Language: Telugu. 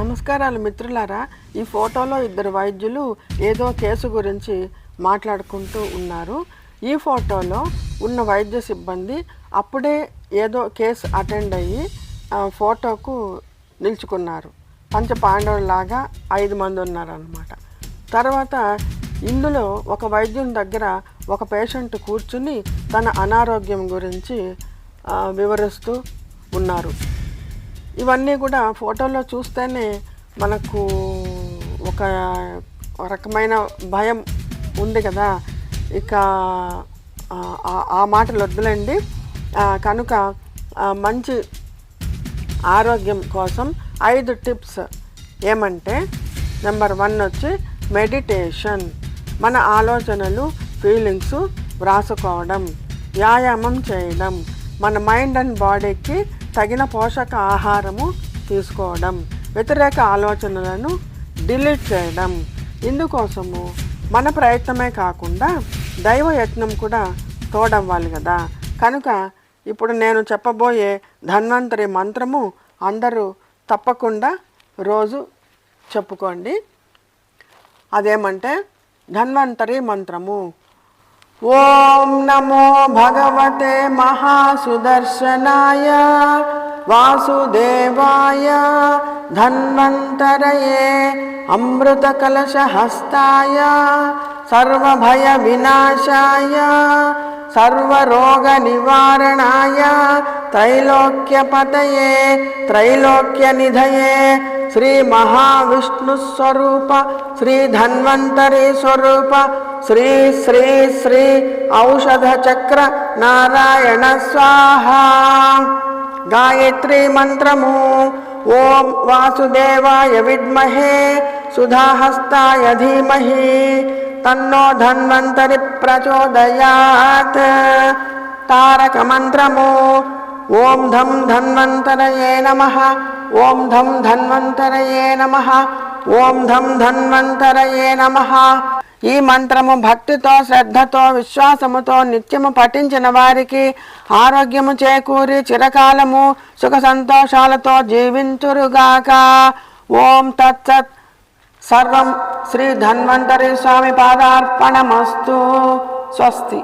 నమస్కారాలు మిత్రులారా. ఈ ఫోటోలో ఇద్దరు వైద్యులు ఏదో కేసు గురించి మాట్లాడుకుంటూ ఉన్నారు. ఈ ఫోటోలో ఉన్న వైద్య సిబ్బంది అప్పుడే ఏదో కేసు అటెండ్ అయ్యి ఫోటోకు నిల్చుకున్నారు. పంచపాండవులాగా 5 మంది ఉన్నారన్నమాట. తర్వాత ఇందులో ఒక వైద్యుని దగ్గర ఒక పేషెంట్ కూర్చుని తన అనారోగ్యం గురించి వివరిస్తూ ఉన్నారు. ఇవన్నీ కూడా ఫోటోలో చూస్తేనే మనకు ఒక రకమైన భయం ఉంది కదా. ఇక ఆ మాటలు వద్దులండి. కనుక మంచి ఆరోగ్యం కోసం 5 టిప్స్ ఏమంటే, నెంబర్ 1 వచ్చి మెడిటేషన్, మన ఆలోచనలు ఫీలింగ్స్ వ్రాసుకోవడం, వ్యాయామం చేయడం, మన మైండ్ అండ్ బాడీకి తగిన పోషక ఆహారము తీసుకోవడం, వ్యతిరేక ఆలోచనలను డిలీట్ చేయడం. ఇందుకోసము మన ప్రయత్నమే కాకుండా దైవ యత్నం కూడా తోడవ్వాలి కదా. కనుక ఇప్పుడు నేను చెప్పబోయే ధన్వంతరి మంత్రము అందరూ తప్పకుండా రోజు చెప్పుకోండి. అదేమంటే ధన్వంతరి మంత్రము. ఓం నమో భగవతే మహాసుదర్శనాయ వాసుదేవాయ ధన్వంతరయే అమృత కలశహస్తాయ సర్వభయ వినాశాయ సర్వరోగ నివారణాయ త్రైలోక్యపతయే త్రైలోక్య నిధయే శ్రీ మహావిష్ణు స్వరూప శ్రీ ధన్వంతరి స్వరూప శ్రీ శ్రీ శ్రీ ఔషధ చక్ర నారాయణ స్వాహ. గాయత్రి మంత్రము. ఓం వాసుదేవాయ విద్మహే సుధాహస్తాయ ధీమహి తన్నో ధన్వంతరి ప్రచోదయాత్. తారక మంత్రము. ఓం ధం ధన్వంతరయే నమః, ఓం ధం ధన్వంతరయే నమః, ఓం ధం ధన్వంతరయే నమః. ఈ మంత్రము భక్తితో శ్రద్ధతో విశ్వాసముతో నిత్యము పఠించిన వారికి ఆరోగ్యము చేకూరి చిరకాలము సుఖ సంతోషాలతో జీవించురుగాక. ఓం తత్సత్. సర్వం శ్రీ ధన్వంతరి స్వామి పాదార్పణమస్తు. స్వస్తి.